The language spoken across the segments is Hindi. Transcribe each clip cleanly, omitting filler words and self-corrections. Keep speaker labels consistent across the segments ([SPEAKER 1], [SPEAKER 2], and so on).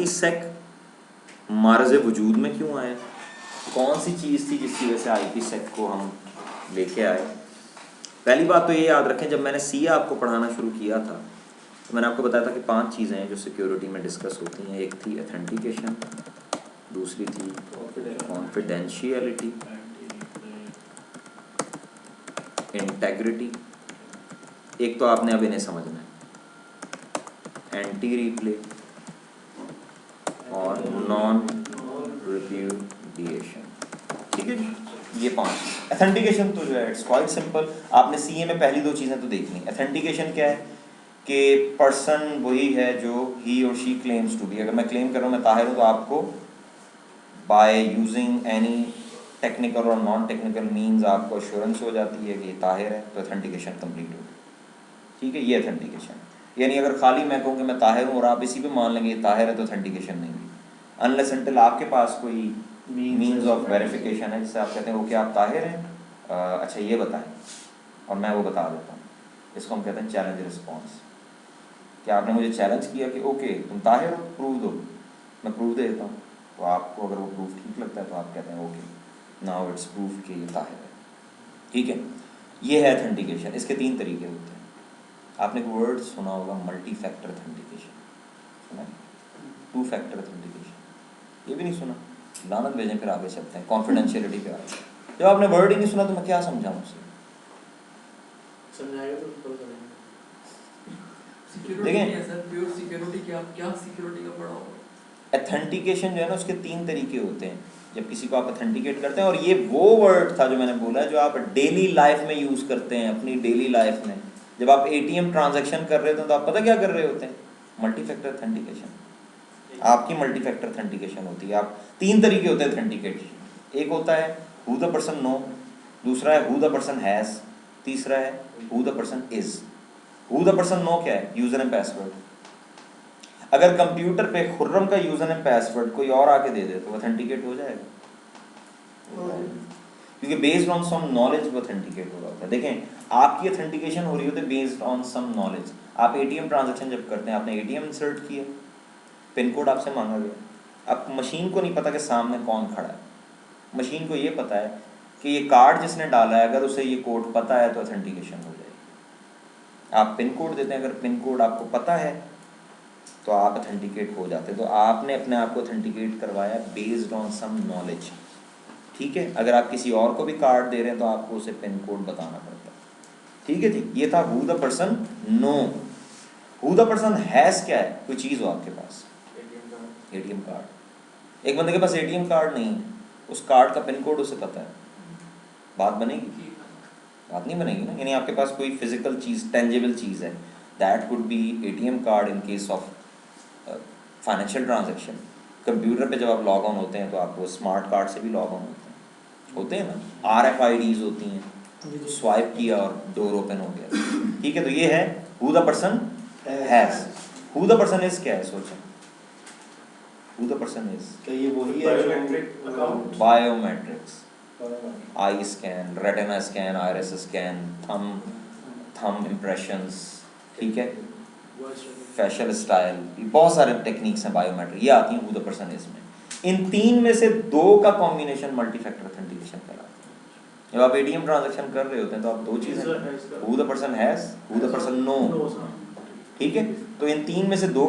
[SPEAKER 1] IPsec मार्ज़ वजूद में क्यों आया, कौन सी चीज़ थी जिसकी वजह से IPsec को हम लेके आए। पहली बात तो ये याद रखें, जब मैंने सिया आपको पढ़ाना शुरू किया था तो मैंने आपको बताया था कि 5 चीज़ें हैं जो सिक्योरिटी में डिस्कस होती हैं। एक थी ऑथेंटिकेशन, दूसरी थी कॉन्फिडेंशियलिटी, इंटेग्रिटी, एक तो आपने अब इन्हें समझना है, एंटी रीप्ले और नॉन रिप्यूडिएशन। ठीक है जी, ये 5। ऑथेंटिकेशन तो जो है इट्स क्वाइट सिंपल, आपने सीए में पहली 2 चीज़ें तो देखनी। ऑथेंटिकेशन क्या है कि पर्सन वही है जो ही और शी क्लेम्स टू बी। अगर मैं क्लेम कर रहा हूँ मैं ताहिर हूँ तो आपको बाय यूजिंग एनी टेक्निकल और नॉन टेक्निकल मीन्स आपको अश्योरेंस हो जाती है कि ये ताहिर है, तो ऑथेंटिकेशन कंप्लीट होगी। ठीक है, ये ऑथेंटिकेशन। यानी अगर खाली मैं कहूँ कि मैं ताहिर हूँ और आप इसी पे मान लेंगे ये ताहिर है, तो ऑथेंटिकेशन नहीं हुई। अनलेस अनटिल आपके पास कोई मीन्स ऑफ वेरिफिकेशन है जिससे आप कहते हैं ओके आप ताहिर हैं, अच्छा ये बताएं, और मैं वो बता देता हूँ। इसको हम कहते हैं चैलेंज रिस्पॉन्स। कि आपने मुझे चैलेंज किया कि ओके तुम ताहिर हो, प्रूव दो, मैं प्रूव दे देता हूँ। तो आपको अगर वो प्रूफ ठीक लगता है तो आप कहते हैं ओके नाउ इट्स प्रूफ कि ये ताहिर है। ठीक है, ये है ऑथेंटिकेशन। इसके 3 तरीके होते हैं। आपने एक वर्ड सुना होगा मल्टी फैक्टर ऑथेंटिकेशन, सुना है? 2 फैक्टर ऑथेंटिकेशन, ये भी नहीं सुना? लानत भेजें, फिर आगे चलते हैं कॉन्फिडेंशियलिटी पे आगे। जब आपने वर्ड ही नहीं सुना तो मैं क्या समझाऊँ उसे?
[SPEAKER 2] समझाएगा तो पता चलेगा।
[SPEAKER 1] देखें
[SPEAKER 3] सर प्योर सिक्योरिटी क्या सिक्योरिटी का पढ़ा होगा?
[SPEAKER 1] ऑथेंटिकेशन जो है ना उसके 3 तरीके होते हैं जब किसी को आप ऑथेंटिकेट करते हैं। और ये वो वर्ड था जो मैंने बोला जो आप डेली लाइफ में यूज़ करते हैं, अपनी डेली लाइफ में। जब आप ATM ट्रांजैक्शन कर रहे होते हैं तो आप पता क्या कर रहे होते हैं? Multi factor authentication. आपकी मल्टी फैक्टर ऑथेंटिकेशन होती है। आप 3 तरीके होते हैं ऑथेंटिकेशन। एक होता है हु द पर्सन नो, दूसरा है हु द पर्सन हैज़, तीसरा है who the person is. Who the person know क्या है? User and password. अगर कंप्यूटर पे खुर्रम का यूजर एंड पासवर्ड कोई और आके दे दे तो ऑथेंटिकेट हो जाएगा, क्योंकि बेस्ड ऑन सम नॉलेज वो ऑथेंटिकेट हो रहा होता है। देखें, आपकी ऑथेंटिकेशन हो रही होती है बेस्ड ऑन सम नॉलेज। आप ATM ट्रांजैक्शन जब करते हैं, आपने ATM इंसर्ट किया, पिन कोड आपसे मांगा गया। अब मशीन को नहीं पता कि सामने कौन खड़ा है, मशीन को ये पता है कि ये कार्ड जिसने डाला है अगर उसे ये कोड पता है तो ऑथेंटिकेशन हो जाएगी। आप पिन कोड देते हैं, अगर पिन कोड आपको पता है तो आप ऑथेंटिकेट हो जाते हैं। तो आपने अपने आप को ऑथेंटिकेट करवाया बेस्ड ऑन सम नॉलेज। ठीक है, अगर आप किसी और को भी कार्ड दे रहे हैं तो आपको उसे पिन कोड बताना पड़ता है। ठीक है जी, ये था who the person know. Who the person has क्या है? कोई चीज़ हो आपके पास, ATM कार्ड। एक बंदे के पास ATM कार्ड नहीं है, उस कार्ड का पिन कोड उसे पता है, बात बनेगी? बात नहीं बनेगी ना। यानी आपके पास कोई फिजिकल चीज़, टेंजिबल चीज़ है, that could be ATM card in case of financial transaction. Computer पे जब आप लॉग ऑन होते हैं तो आपको स्मार्ट कार्ड से भी लॉग ऑन होते हैं ना, RFIDs होती हैं, स्वाइप किया और डोर ओपन हो गया। ठीक है, तो ये है who the person has. Who the person is क्या है? सोचें, हु द पर्सन इज
[SPEAKER 2] क्या ये वही है? Biometric account,
[SPEAKER 1] biometrics, I scan, retina scan, iris scan, thumb impressions, ठीक है, फेशियल स्टाइल, बहुत सारे टेक्निक्स हैं बायोमेट्रिक, ये आती हैं हु द पर्सन इज में। इन 3 में से 2 का कॉम्बिनेशन मल्टी फैक्टर ऑथेंटिकेशन कहलाता है। जब आप ATM ट्रांजैक्शन कर रहे होते हैं तो आप 2 चीज़ें, who the person has, who the person know. ठीक है, तो इन 3 में से 2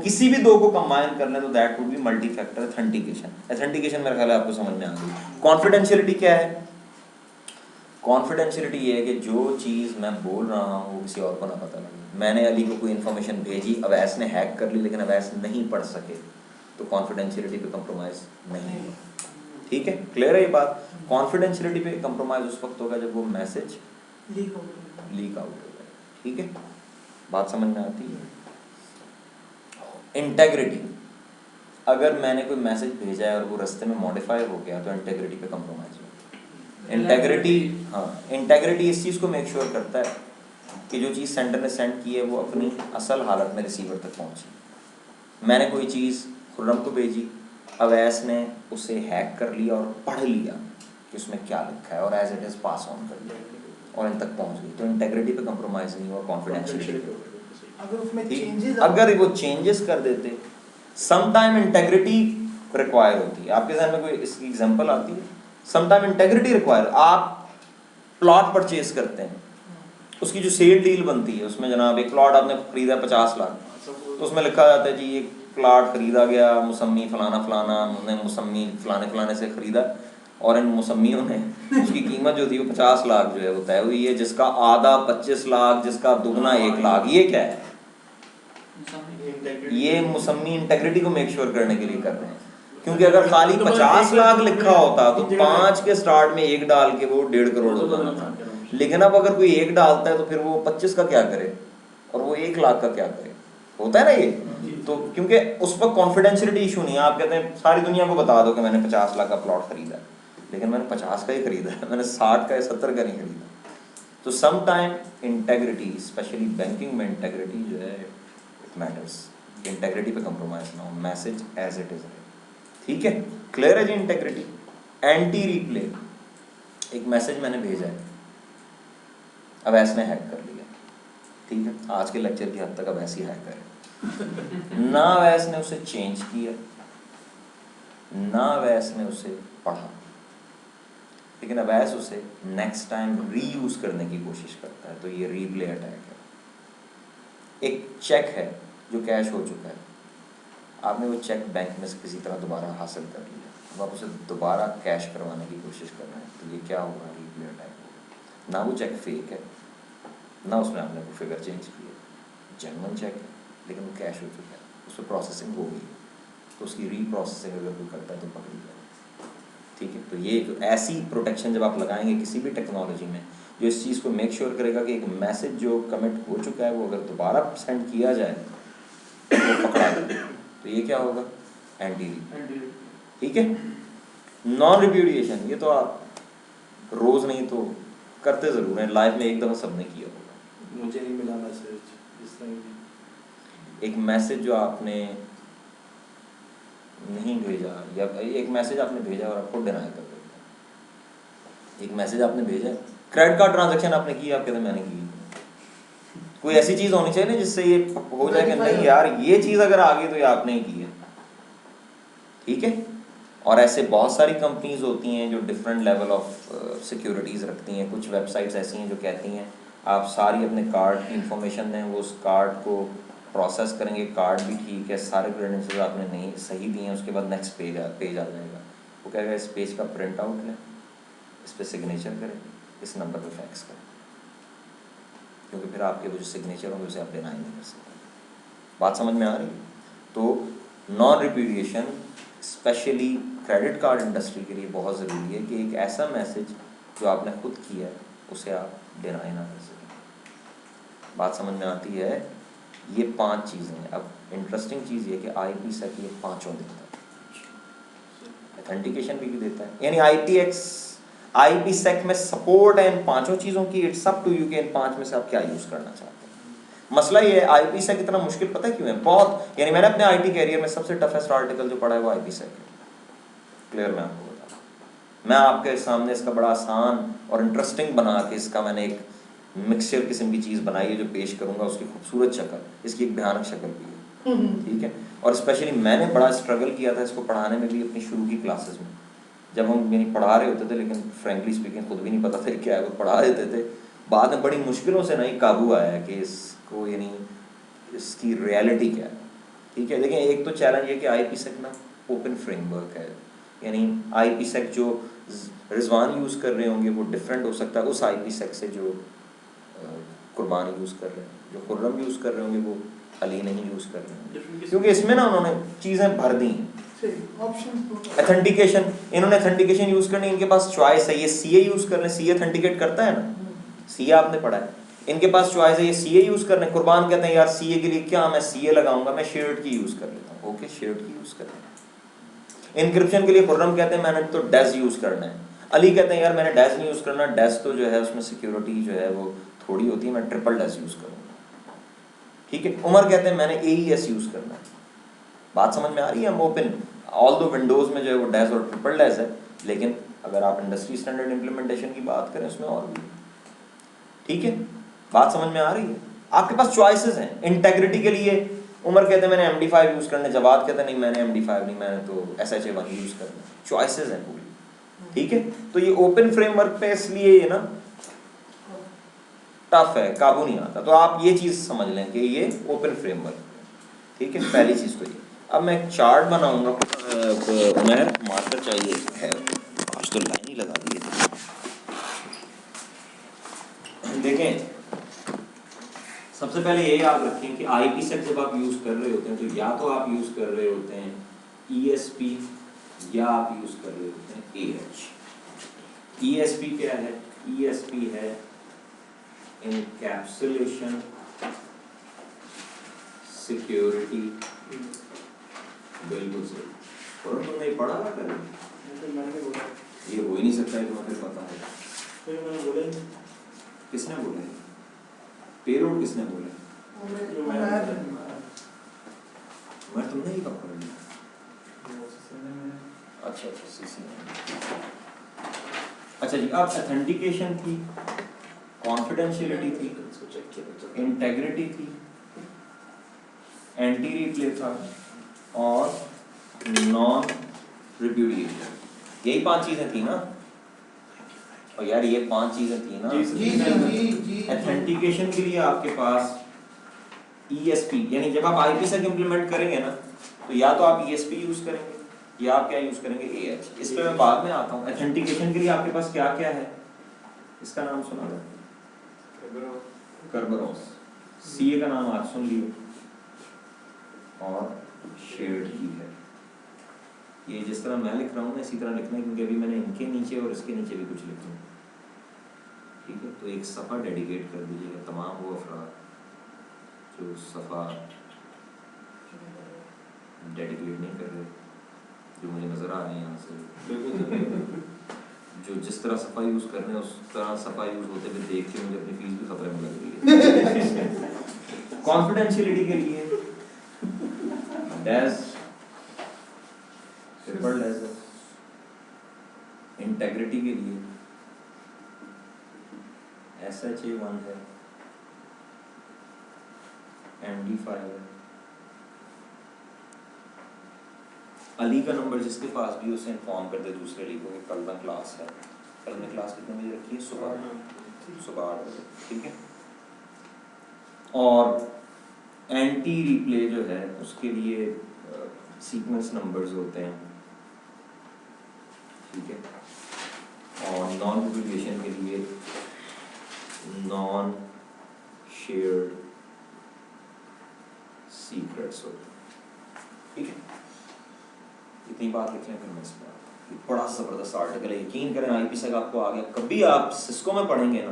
[SPEAKER 1] किसी भी 2 को कंबाइन कर लें तो that would be multi factor authentication. Authentication मेरे ख्याल है आपको समझ में आ गई। कॉन्फिडेंशियलिटी क्या है? कॉन्फिडेंशियलिटी ये है कि जो चीज़ मैं बोल रहा हूँ वो किसी और को ना पता लगे। मैंने अली को कोई इन्फॉर्मेशन भेजी, अवैस ने हैक कर ली लेकिन अवैस नहीं पढ़ सके, तो कॉन्फिडेंशियलिटी पे कंप्रोमाइज़ नहीं है। ठीक है, क्लियर है ये बात? कॉन्फिडेंशियलिटी पे कंप्रोमाइज़ उस वक्त होगा जब वो मैसेज लीक आउट हो जाए। ठीक है, बात समझ में आती है? इंटेग्रिटी, अगर मैंने कोई मैसेज भेजा है और वो रास्ते में मॉडिफाई हो गया तो इंटेग्रिटी पे कंप्रोमाइज़ हो। इंटेग्रिटी, हाँ, इंटेग्रिटी इस चीज़ को मेक श्योर करता है कि जो चीज़ सेंडर ने सेंड की है वो अपनी असल हालत में रिसीवर तक पहुँची। मैंने कोई चीज़ खुर्रम को भेजी, अवैस ने उसे हैक कर लिया और पढ़ लिया कि उसमें क्या लिखा है और as it is pass on कर दिया और इन तक पहुँच गई, तो इंटेग्रिटी पे कंप्रोमाइज़ नहीं हुआ, कॉन्फिडेंशियलिटी पे।
[SPEAKER 4] अगर उसमें
[SPEAKER 1] ठीक,
[SPEAKER 4] चेंजेस,
[SPEAKER 1] अगर वो चेंजेस कर देते सम टाइम इंटेग्रिटी रिक्वायर होती है। आपके जहन में कोई इसकी एग्जांपल आती है? सम टाइम इंटेग्रिटी रिक्वायर, आप प्लॉट परचेज करते हैं, उसकी जो सेल डील बनती है उसमें जनाब एक प्लॉट आपने खरीदा 50 लाख, तो उसमें लिखा जाता है जी ये प्लॉट खरीदा गया मुसम्मी फलाना फलाना ने मुसम्मी फलाने फलाने से खरीदा, और इन मुसम्मियों ने उसकी कीमत जो थी वो 50 लाख जो है वो तय हुई है, जिसका आधा 25 लाख, जिसका दुगना 1 लाख। ये क्या है? ये मुसम्मी इंटेग्रिटी को मेक श्योर करने के लिए कर रहे हैं, क्योंकि अगर खाली 50 लाख लिखा होता तो 5 के स्टार्ट में 1 डाल के वो 1.5 करोड़ हो जाना था, लेकिन अब अगर कोई 1 डालता है तो फिर वो 25 का क्या करे और वो 1 लाख का क्या करे, होता है ना ये। तो क्योंकि उस पर कॉन्फिडेंशियलिटी इशू नहीं है, आप कहते हैं सारी दुनिया को बता दो कि मैंने 50 लाख का प्लॉट खरीदा है, लेकिन मैंने 50 का ही खरीदा है, मैंने 60 का या 70 का नहीं खरीदा। तो some time integrity, specially banking में इंटेग्रिटी जो है इट मैटर्स, इंटेग्रिटी पे कंप्रोमाइज ना हो, मैसेज एज इट इज है, ठीक है, क्लियर है जी। इंटेग्रिटी। एंटी रिप्ले, एक मैसेज मैंने भेजा है, अब ऐसने हैक कर लिया, ठीक है, आज के लेक्चर की हद तक अब ऐसी हैकर है ना, वैस ने उसे चेंज किया ना वैस ने उसे पढ़ा, लेकिन अवैस उसे नेक्स्ट टाइम रीयूज करने की कोशिश करता है, तो ये रीप्ले अटैक है। एक चेक है जो कैश हो चुका है, आपने वो चेक बैंक में से किसी तरह दोबारा हासिल कर लिया, अब आप उसे दोबारा कैश करवाने की कोशिश कर रहे हैं, तो ये क्या होगा? रीप्ले अटैक होगा। ना वो चेक फेक है, ना उसमें आपने कोई फिगर चेंज किया, जेन्युइन चेक है, लेकिन वो कैश हो चुका है, उस पर प्रोसेसिंग होगी, तो उसकी रीप्रोसेसिंग अगर कोई करता है तो पकड़ी जाए, ठीक है। तो ये ऐसी प्रोटेक्शन जब आप लगाएंगे किसी भी टेक्नोलॉजी में, जो इस चीज़ को मेक श्योर करेगा कि एक मैसेज जो कमिट हो चुका है वो अगर दोबारा सेंड किया जाए तो वो पकड़ा जाए, तो ये क्या होगा? एंटी रीप्ले, ठीक है। नॉन रिप्यूडिएशन, ये तो आप रोज़ नहीं तो करते ज़रूर हैं, लाइफ में एक दफ़ा सबने किया होगा।
[SPEAKER 2] मुझे नहीं मिला मैसेज इस तरह
[SPEAKER 1] एक मैसेज जो आपने नहीं भेजा, या एक मैसेज आपने भेजा और आपको डिनाई कर दिया, एक मैसेज आपने भेजा, क्रेडिट कार्ड ट्रांजैक्शन आपने की, आप कहते मैंने की, कोई ऐसी चीज़ होनी चाहिए ना जिससे ये हो जाए कि नहीं यार ये चीज़ अगर आ गई तो ये आपने ही की है, ठीक है। और ऐसे बहुत सारी कंपनीज होती हैं जो डिफरेंट लेवल ऑफ सिक्योरिटीज़ रखती हैं। कुछ वेबसाइट्स ऐसी हैं जो कहती हैं आप सारी अपने कार्ड की इंफॉर्मेशन दें, वो उस कार्ड को प्रोसेस करेंगे, कार्ड भी ठीक है, सारे क्रेडेंशियल्स आपने नहीं सही दिए हैं, उसके बाद नेक्स्ट पेज आ जाएगा, वो कहेगा इस पेज का प्रिंट आउट लें, इस पर सिग्नेचर करें, इस नंबर पर फैक्स करें, क्योंकि फिर आपके वो जो सिग्नेचर होंगे उसे आप डिनाई नहीं कर सकते। बात समझ में आ रही है? तो non repudiation specially credit card industry के लिए बहुत ज़रूरी है कि एक ऐसा मैसेज जो आपने खुद किया है उसे आप डिनाई ना कर सकें। बात समझ में आती है? ये 5 चीज़ें हैं। अब इंटरेस्टिंग चीज़ ये कि IPsec ये 5 देता है, ऑथेंटिकेशन भी देता है, यानी IPsec में सपोर्ट है इन 5 चीज़ों की। इट्स अप टू यू कि इन 5 में से आप क्या यूज़ करना चाहते हैं। मसला ये है IPsec इतना मुश्किल पता है क्यों है? बहुत, यानी मैंने अपने IT कैरियर में सबसे टफेस्ट आर्टिकल जो पढ़ा है वो IPsec है। क्लियर मैं आपको बता, मैं आपके सामने इसका बड़ा आसान और इंटरेस्टिंग बना के इसका मैंने एक मिक्सचर किस्म की चीज़ बनाई है जो पेश करूँगा, उसकी खूबसूरत शक्ल, इसकी एक भयानक शक्ल भी है, ठीक है। और स्पेशली मैंने बड़ा स्ट्रगल किया था इसको पढ़ाने में भी अपनी शुरू की क्लासेस में, जब हम यानी पढ़ा रहे होते थे, लेकिन फ्रेंकली स्पीकिंग खुद भी नहीं पता था क्या है, वो पढ़ा देते थे। बाद में बड़ी मुश्किलों से नहीं काबू आया कि इसको यानी इसकी रियलिटी क्या है, ठीक है। देखिए एक तो चैलेंज ये कि IPsec ना ओपन फ्रेमवर्क है, यानी IPsec जो रिजवान यूज़ कर रहे होंगे वो डिफरेंट हो सकता है उस IPsec से जो कुर्बान यूज़ कर रहे हैं, जो खुर्रम यूज़ कर रहे होंगे वो अली नहीं यूज़ कर रहे होंगे, क्योंकि इसमें ना उन्होंने चीज़ें भर दी हैं। ऑथेंटिकेशन, इन्होंने ऑथेंटिकेशन यूज़ करनी, इनके पास चॉइस है, ये CA यूज़ कर लें, CA ऑथेंटिकेट करता है ना, CA आपने पढ़ा है, इनके पास चॉइस है, ये CA यूज़ कर लें। कुर्बान कहते हैं यार CA के लिए क्या मैं CA लगाऊंगा, मैं शेयर्ड की यूज़ कर लेता हूँ, ओके शेयर्ड की यूज़ कर लें। इनक्रिप्शन के लिए खुर्रम कहते हैं मैंने तो DES यूज़ करना है। अली कहते हैं यार मैंने DES नहीं यूज़ करना, DES तो जो है उसमें सिक्योरिटी जो है वो थोड़ी होती है, मैं ट्रिपल DES यूज़ करूँगा, ठीक है। उमर कहते हैं मैंने AES यूज़ करना है। बात समझ में आ रही है? हम ओपन, ऑल दो विंडोज़ में जो है वो DES और ट्रिपल DES है, लेकिन अगर आप इंडस्ट्री स्टैंडर्ड इम्प्लीमेंटेशन की बात करें उसमें और भी, ठीक है। बात समझ में आ रही है? आपके पास चॉइसेस हैं। इंटेग्रिटी के लिए उमर कहते हैं मैंने MD5 यूज़ करना है, जवाद कहते हैं नहीं मैंने MD5 नहीं, मैंने तो SHA1 यूज़ करना है। चॉइसेस हैं पूरी, ठीक है। तो ये ओपन फ्रेमवर्क पे इसलिए ये ना टफ है, काबू नहीं आता। तो आप ये चीज़ समझ लें कि ये ओपन फ्रेमवर्क है, ठीक है। पहली चीज़ तो ये। अब मैं एक चार्ट बनाऊंगा, उमर मार्कर चाहिए है, आज तो लाइन ही लगा दी है। देखें, सबसे पहले ये याद रखें कि IPSec जब आप यूज़ कर रहे होते हैं तो या तो आप यूज़ कर रहे होते हैं ESP या आप यूज़ कर रहे होते हैं AH। ESP क्या है? ESP है इनकैप्सुलेशन सिक्योरिटी। बिल्कुल सही। और तुमने पढ़ा ना कल? ये हो ही नहीं सकता है कि तुम्हें पता है। किसने बोला है? पेरोड किसने बोला? मैं तुमने ही कब पढ़ लिया? अच्छा CC में। अच्छा जी, अब ऑथेंटिकेशन थी, कॉन्फिडेंशियलिटी थी, इंटेग्रिटी थी, एंटी रिप्ले था और नॉन रिप्यूडिएशन। यही 5 चीजें थी ना? और यार ये 5 चीजें थी ना? ऑथेंटिकेशन के लिए आपके पास ESP, यानी जब आप IPSec इम्प्लीमेंट करेंगे ना तो या तो आप ESP यूज करेंगे या आप क्या यूज करेंगे AH। इस पे मैं बाद में आता हूँ। ऑथेंटिकेशन के लिए आपके पास क्या क्या है, इसका नाम सुना लो, कर्बरोस। CA का नाम आज सुन लियो, और शेयर्ड की है। ये जिस तरह मैं लिख रहा हूँ ना इसी तरह लिखना है, क्योंकि अभी मैंने इनके नीचे और इसके नीचे भी कुछ लिखा है, ठीक है। तो एक सफ़ा डेडिकेट कर दीजिएगा तमाम वो अफराद जो सफ़ा डेडिकेट नहीं कर रहे, जो मुझे नज़र आ रहे हैं यहाँ से, जो जिस तरह सफ़ा यूज़ कर रहे हैं उस तरह सफ़ा यूज़ होते हुए देख के मुझे अपनी फीस भी खतरे में लग रही है। कॉन्फिडेंशियलिटी के लिए डैश ट्रिपल डैश, इंटेग्रिटी के लिए SHA1 है, MD5 है। अली का नंबर जिसके पास भी उसे इन्फॉर्म कर दे दूसरे अली को कि कल में क्लास है। कल में क्लास कितने बजे रखी है? सुबह 8 बजे, ठीक है। और एंटी रिप्ले जो है उसके लिए सीक्वेंस नंबर्स होते हैं, ठीक है। और नॉन रिप्लिकेशन के लिए नॉन शेयर्ड सीक्रेट्स होते हैं, ठीक है। इतनी बात लिख लें फिर मैं इस पर आता हूँ। बड़ा ज़बरदस्त आर्टिकल है, यकीन करें IPSec आपको आ गया। कभी आप सिस्को में पढ़ेंगे ना,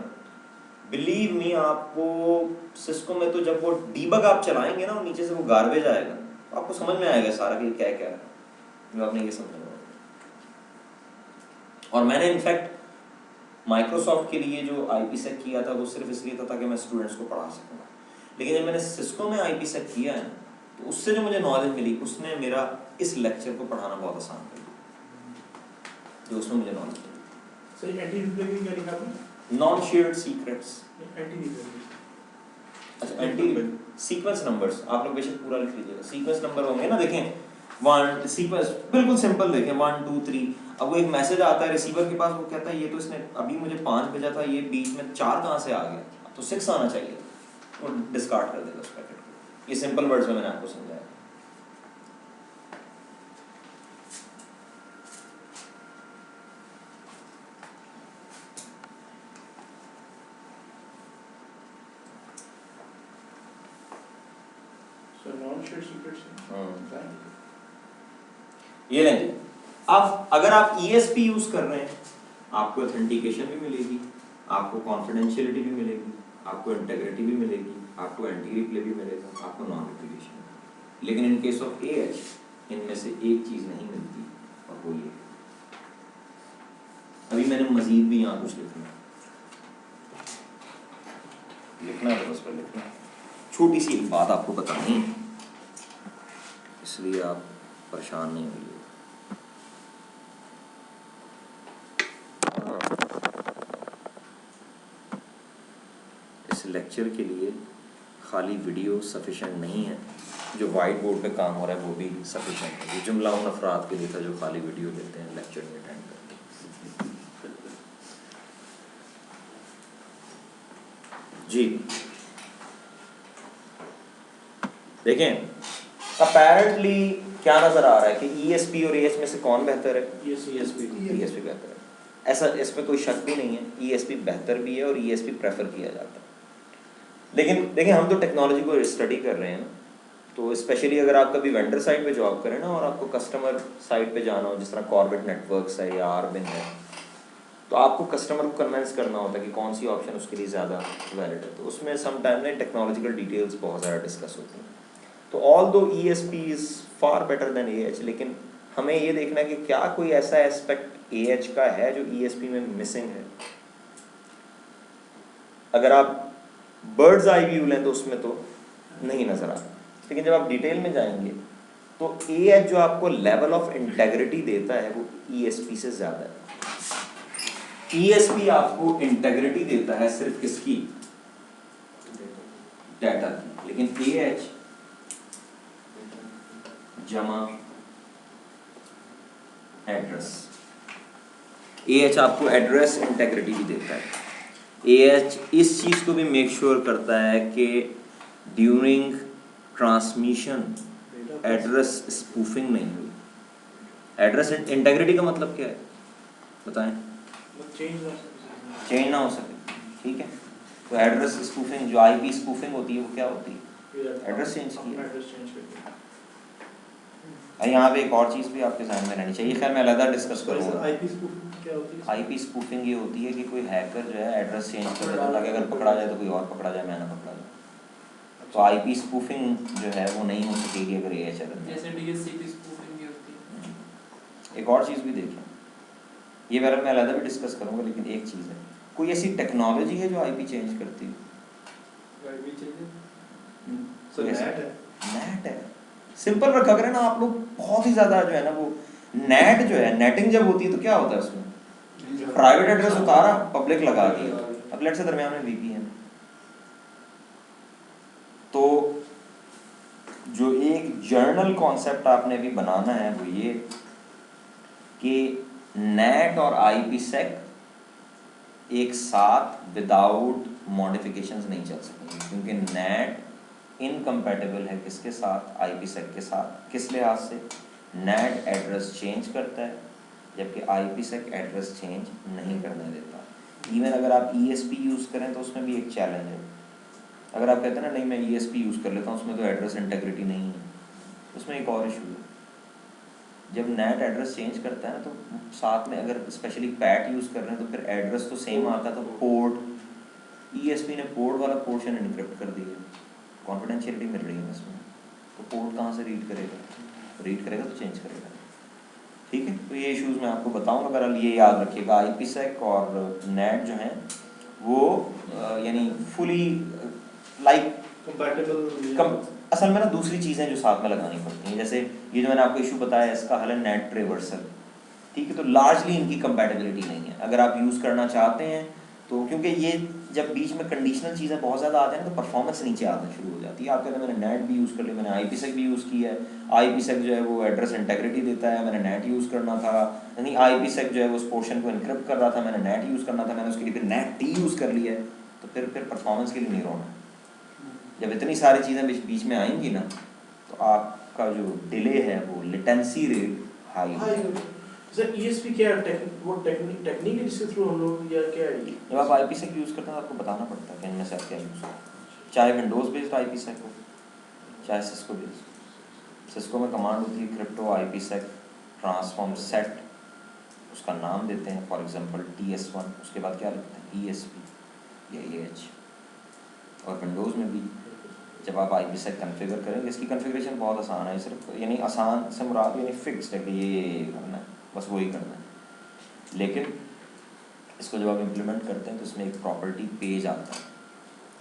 [SPEAKER 1] बिलीव मी, आपको सिस्को में तो जब वो डीबग आप चलाएंगे ना और नीचे से वो गार्बेज आएगा तो आपको समझ में आएगा सारा कि क्या क्या है, जो आपने ये समझा। और मैंने इनफैक्ट माइक्रोसॉफ्ट के लिए जो IPSec किया था वो सिर्फ इसलिए था ताकि मैं स्टूडेंट्स को पढ़ा सकूँ। लेकिन जब मैंने सिस्को में IPSec किया है तो उससे जो मुझे नॉलेज मिली उसने मेरा इस लेक्चर को पढ़ाना बहुत आसान कर दिया, जो उसमें मुझे नॉलेज मिली।
[SPEAKER 2] सही एंटी रिप्ले की क्या लिखा आपने?
[SPEAKER 1] Non shared secrets.
[SPEAKER 2] Anti replay.
[SPEAKER 1] अच्छा, एंटी सीक्वेंस नंबर्स आप लोग बेशक पूरा लिख लीजिएगा। सीक्वेंस नंबर होंगे ना, देखें 1 सीक्वेंस बिल्कुल सिंपल, देखें 1 2 3। अब वो एक मैसेज आता है रिसीवर के पास, वो कहता है ये तो इसने अभी मुझे 5 भेजा था, ये बीच में 4 कहाँ से आ गया, तो 6 आना चाहिए, वो डिस्कार्ड कर देगा उस पैकेट को। ये सिंपल वर्ड्स में मैंने आपको समझाया। ये लेंगे। अब अगर आप ESP यूज कर रहे हैं आपको ऑथेंटिकेशन भी मिलेगी, आपको कॉन्फिडेंशियलिटी भी मिलेगी, आपको इंटेग्रिटी भी मिलेगी, आपको एंटी रिप्ले भी मिलेगा, आपको नॉन रिप्लिकेशन। लेकिन इन केस ऑफ AH इनमें से एक चीज नहीं मिलती और वो ये। अभी मैंने मजीद भी यहाँ कुछ लिखना है, उस पर लिखना है। छोटी सी एक बात आपको बतानी है, इसलिए आप परेशान नहीं होइए। इस लेक्चर के लिए खाली वीडियो सफिशिएंट नहीं है, जो वाइट बोर्ड पे काम हो रहा है वो भी सफिशिएंट है। ये जुमला उन अफराद के लिए था जो खाली वीडियो लेते हैं, लेक्चर नहीं अटेंड करते। जी देखें, अपेरेंटली क्या नजर आ रहा है कि ESP और AH में से कौन बेहतर है? ESP बेहतर है। ऐसा इसमें कोई शक भी नहीं है, ESP बेहतर भी है और ESP प्रेफर किया जाता है। लेकिन देखिए, हम तो टेक्नोलॉजी को स्टडी कर रहे हैं ना, तो स्पेशली अगर आप कभी वेंडर साइड पे जॉब करें ना और आपको कस्टमर साइड पे जाना हो, जिस तरह कॉर्बेट नेटवर्क्स है या आरबिन है, तो आपको कस्टमर को कन्विंस करना होता है कि कौन सी ऑप्शन उसके लिए ज़्यादा वैलिड है। तो उसमें सम टाइम में टेक्नोलॉजिकल डिटेल्स बहुत ज़्यादा डिस्कस होती हैं। तो ऑल दो ESP is far better than AH, लेकिन हमें ये देखना है कि क्या कोई ऐसा एस्पेक्ट AH का है जो ESP में मिसिंग है। अगर आप बर्ड्स आई व्यू लें तो उसमें तो नहीं नज़र आता, लेकिन जब आप डिटेल में जाएंगे तो AH जो आपको लेवल ऑफ इंटेग्रिटी देता है वो ESP से ज़्यादा है। ESP आपको इंटेग्रिटी देता है सिर्फ किसकी? डाटा की, लेकिन AH जमा एड्रेस, AH आपको एड्रेस इंटेग्रिटी भी देता है। AH इस चीज़ को भी मेक श्योर करता है कि ड्यूरिंग ट्रांसमिशन एड्रेस स्पूफिंग नहीं हुई। एड्रेस इंटेग्रिटी का मतलब क्या है बताएं? चेंज ना हो सके, ठीक है। तो एड्रेस स्पूफिंग, जो IP स्पूफिंग होती है वो क्या होती है? एड्रेस चेंज किया। यहाँ पे एक और चीज़ भी आपके सामने रहनी चाहिए, खैर मैं अलग डिस्कस करूँगा। IP स्पूफिंग ये होती है कि कोई हैकर जो है एड्रेस चेंज कर देता है ताकि अगर पकड़ा जाए तो कोई और पकड़ा जाए, मैं ना पकड़ा जाए। तो IP स्पूफिंग जो है वो नहीं हो सकेगी अगर AH है।
[SPEAKER 3] जैसे DHCP स्पूफिंग भी होती है।
[SPEAKER 1] एक और चीज़ भी देखें, ये बारे में अलग भी डिस्कस करूँगा, लेकिन एक चीज़ है, कोई ऐसी टेक्नोलॉजी है जो IP चेंज करती है? नेट है। सिंपल रखा करें ना आप लोग, बहुत ही ज़्यादा जो है ना वो नेट जो है, नेटिंग जब होती है तो क्या होता है उसमें? प्राइवेट एड्रेस उतारा, पब्लिक लगा दिया। अब लेट से दरमियान में VPN, तो जो एक जर्नल कॉन्सेप्ट आपने अभी बनाना है वो ये कि नेट और IPsec एक साथ विदाउट मॉडिफिकेशंस नहीं चल सकेंगे, क्योंकि नेट इनकम्पैटिबल है किसके साथ? IPsec के साथ। किस लिहाज से? नेट एड्रेस चेंज करता है जबकि IPsec एड्रेस चेंज नहीं करने देता। इवन अगर आप ESP यूज़ करें तो उसमें भी एक चैलेंज है। अगर आप कहते हैं ना नहीं मैं ESP यूज़ कर लेता हूँ, उसमें तो एड्रेस इंटेग्रिटी नहीं है, उसमें एक और इशू है। जब नेट एड्रेस चेंज करता है तो साथ में अगर स्पेशली पैट यूज़ कर रहे हैं तो फिर एड्रेस तो सेम आता है, तो पोर्ट ESP ने पोर्ट वाला पोर्शन इनक्रिप्ट कर दिया, कॉन्फिडेंशियलिटी मिल रही है इसमें, तो पोर्ट कहाँ से रीड करेगा? रीड करेगा तो चेंज करेगा, ठीक है। तो ये इश्यूज़ मैं आपको बताऊँगा, बहरहाल ये याद रखिएगा IPsec और नेट जो हैं वो यानी फुली लाइक कंपैटिबल। असल में ना दूसरी चीज़ें जो साथ में लगानी पड़ती हैं, जैसे ये जो मैंने आपको इशू बताया इसका हल है नेट ट्रेवर्सल, ठीक है। तो लार्जली इनकी कंपैटिबिलिटी नहीं है। अगर आप यूज़ करना चाहते हैं तो, क्योंकि ये जब बीच में कंडीशनल चीज़ें बहुत ज़्यादा आते हैं ना तो परफॉर्मेंस नीचे आना शुरू हो जाती है। आप कहते हैं मैंने नेट भी यूज़ कर लिया, मैंने IPsec भी यूज़ किया है, IPsec जो है वो एड्रेस इंटेग्रिटी देता है, मैंने नेट यूज़ करना था, यानी IPsec जो है वो उस पोर्शन को इनक्रिप्ट कर रहा था, मैंने नेट यूज़ करना था, मैंने उसके लिए फिर नेट T यूज़ कर लिया है, तो फिर परफॉर्मेंस के लिए नहीं रोना। जब इतनी सारी चीज़ें बीच में आएंगी ना तो आपका जो डिले है वो लेटेंसी रेट हाई होगा।
[SPEAKER 2] सर ESP क्या वो टेक्निक है जिसके थ्रू हम लोग या क्या है?
[SPEAKER 1] जब आप IPsec यूज़ करते हैं तो आपको बताना पड़ता है कि इनमें से आप क्या यूज़ करें, चाहे विंडोज़ बेस्ड IPsec हो चाहे सिस्को बेस्ड। सिस्को में कमांड होती है क्रिप्टो IPsec ट्रांसफॉर्म सेट, उसका नाम देते हैं फॉर एग्जांपल TS1, उसके बाद क्या लिखते हैं ESP या AH। और विंडोज़ में भी जब आप IPsec कन्फिगर करेंगे, इसकी कन्फिगरेशन बहुत आसान है, सिर्फ यानी आसान से मुराद यानी फिक्स्ड है कि ये करना है, बस वही करना है। लेकिन इसको जब आप इम्प्लीमेंट करते हैं तो इसमें एक प्रॉपर्टी पेज आता है।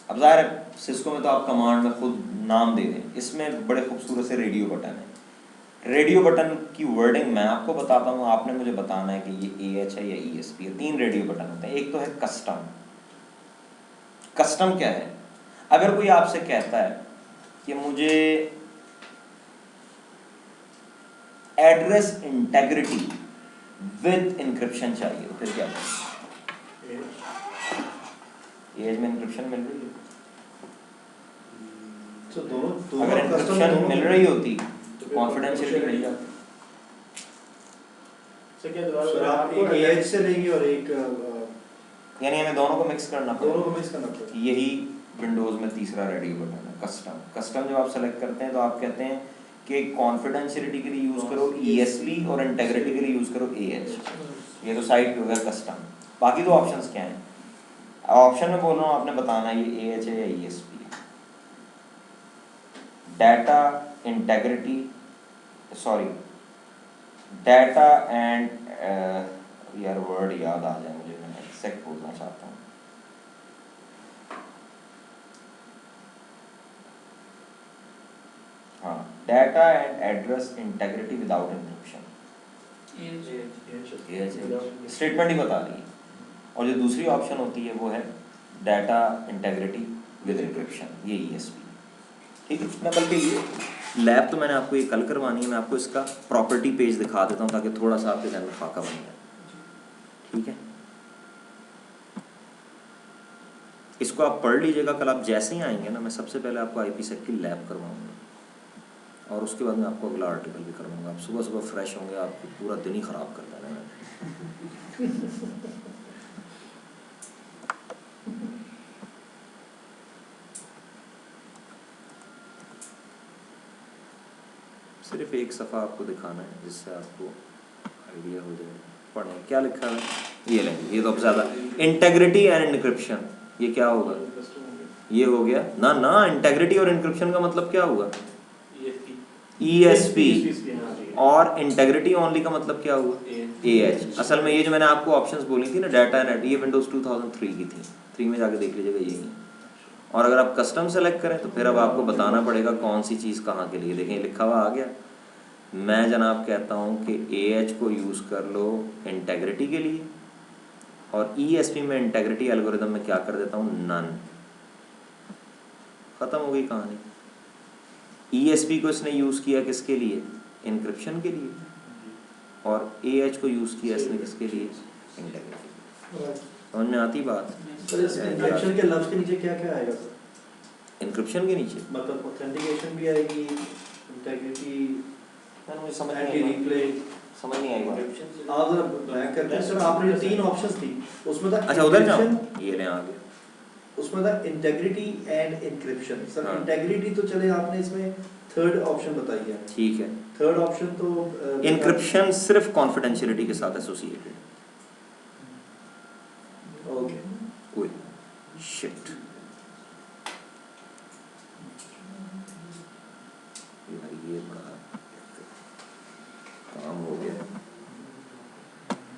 [SPEAKER 1] अब ज़ाहिर है सिस्को में तो आप कमांड में खुद नाम दे दें, इसमें बड़े खूबसूरत से रेडियो बटन है। रेडियो बटन की वर्डिंग मैं आपको बताता हूँ, आपने मुझे बताना है कि ये AH है या ESP है। 3 रेडियो बटन होते हैं। एक तो है कस्टम। कस्टम क्या है? अगर कोई आपसे कहता है कि मुझे एड्रेस इंटेग्रिटी विद इंक्रिप्शन चाहिए, तो फिर क्या करें? एज में इंक्रिप्शन मिल रही है,
[SPEAKER 2] तो दोनों
[SPEAKER 1] अगर इंक्रिप्शन मिल रही होती
[SPEAKER 2] तो
[SPEAKER 1] कॉन्फिडेंशियलिटी मिल जाती।
[SPEAKER 2] सर क्या दोबारा
[SPEAKER 4] सर आप एक एज से लेंगे और एक
[SPEAKER 1] यानी हमें दोनों को मिक्स करना
[SPEAKER 4] दोनों को
[SPEAKER 1] पड़ेगा।
[SPEAKER 4] मिक्स करना पड़ेगा।
[SPEAKER 1] यही विंडोज में तीसरा रेडी बटन है, कस्टम। कस्टम जब आप सेलेक्ट करते हैं तो आप कहते हैं कि कॉन्फिडेंशियलिटी के लिए यूज करो ESP और इंटेग्रिटी के लिए यूज करो AH। ये तो साइड पे हो गया कस्टम। बाकी दो ऑप्शंस क्या हैं? ऑप्शन में बोल रहा हूँ, आपने बताना ये AH है या ESP है। Data integrity, sorry data and, यार वर्ड याद आ जाए मुझे, मैं एग्जैक्ट बोलना चाहता हूँ। हाँ, data and address integrity without encryption, statement ही बता रही है। और जो दूसरी ऑप्शन होती है वो है डाटा इंटेग्रिटी विद इंक्रिप्शन, ये ESP। ठीक है, मैं बल्कि ये लैब तो मैंने आपको ये कल करवानी है, मैं आपको इसका प्रॉपर्टी पेज दिखा देता हूँ ताकि थोड़ा सा आपके जहन में फाका बन जाए। ठीक है, इसको आप पढ़ लीजिएगा। कल आप जैसे ही आएंगे ना, मैं सबसे पहले आपको IPsec की लैब करवाऊंगा और उसके बाद मैं आपको अगला आर्टिकल भी करवाऊंगा। आप सुबह सुबह फ्रेश होंगे, आपको पूरा दिन ही ख़राब कर देना है। सिर्फ एक सफ़ा आपको दिखाना है जिससे आपको आइडिया हो जाए। पढ़ें क्या लिखा है, ये लेंगे, ये तो अब ज़्यादा इंटेग्रिटी एंड इनक्रिप्शन, ये क्या होगा? ये हो गया ना ना, इंटेग्रिटी और इनक्रिप्शन का मतलब क्या हुआ? ESP। और इंटेग्रिटी ओनली का मतलब क्या हुआ? AH। असल में ये जो मैंने आपको ऑप्शंस बोली थी ना, डाटा एंड, ये विंडोज 2003 की थी, 3 में जाके देख लीजिएगा यही है। और अगर आप कस्टम सेलेक्ट करें तो फिर अब आपको बताना पड़ेगा कौन सी चीज़ कहाँ के लिए। देखें लिखा हुआ आ गया। मैं जनाब कहता हूँ कि AH को यूज़ कर लो इंटेग्रिटी के लिए, और ESP में इंटेग्रिटी एल्गोरिदम में क्या कर देता हूँ, नन। ख़त्म हो गई कहानी। ESP को इसने यूज़ किया किसके लिए? इनक्रिप्शन के लिए। और AH को यूज़ किया इसने किसके लिए? इंटेग्रिटी। समझ में आती बात?
[SPEAKER 4] सर इस इंक्रिप्शन के लफ्ज़ के नीचे क्या क्या आएगा सर?
[SPEAKER 1] इनक्रिप्शन के नीचे
[SPEAKER 4] मतलब ऑथेंटिकेशन भी आएगी, इंटेग्रिटी,
[SPEAKER 1] मुझे समझ
[SPEAKER 4] एंटी
[SPEAKER 1] नहीं
[SPEAKER 4] रिप्ले।
[SPEAKER 1] समझ नहीं आई बात।
[SPEAKER 4] आप जरा ब्लैंक करते हैं सर, आपने जो 3 ऑप्शंस थी उसमें था
[SPEAKER 1] अच्छा उधर जाओ,
[SPEAKER 4] encryption,
[SPEAKER 1] ये ले आ गया।
[SPEAKER 4] उसमें था इंटेग्रिटी एंड इंक्रिप्शन। सर
[SPEAKER 1] हाँ।
[SPEAKER 4] इंटेग्रिटी तो चले, आपने इसमें थर्ड ऑप्शन बताई है।
[SPEAKER 1] ठीक है,
[SPEAKER 4] थर्ड ऑप्शन तो
[SPEAKER 1] इनक्रिप्शन सिर्फ कॉन्फिडेंशियलिटी के साथ एसोसिएटेड।
[SPEAKER 4] ओके।
[SPEAKER 1] ओए शिट, यार ये बड़ा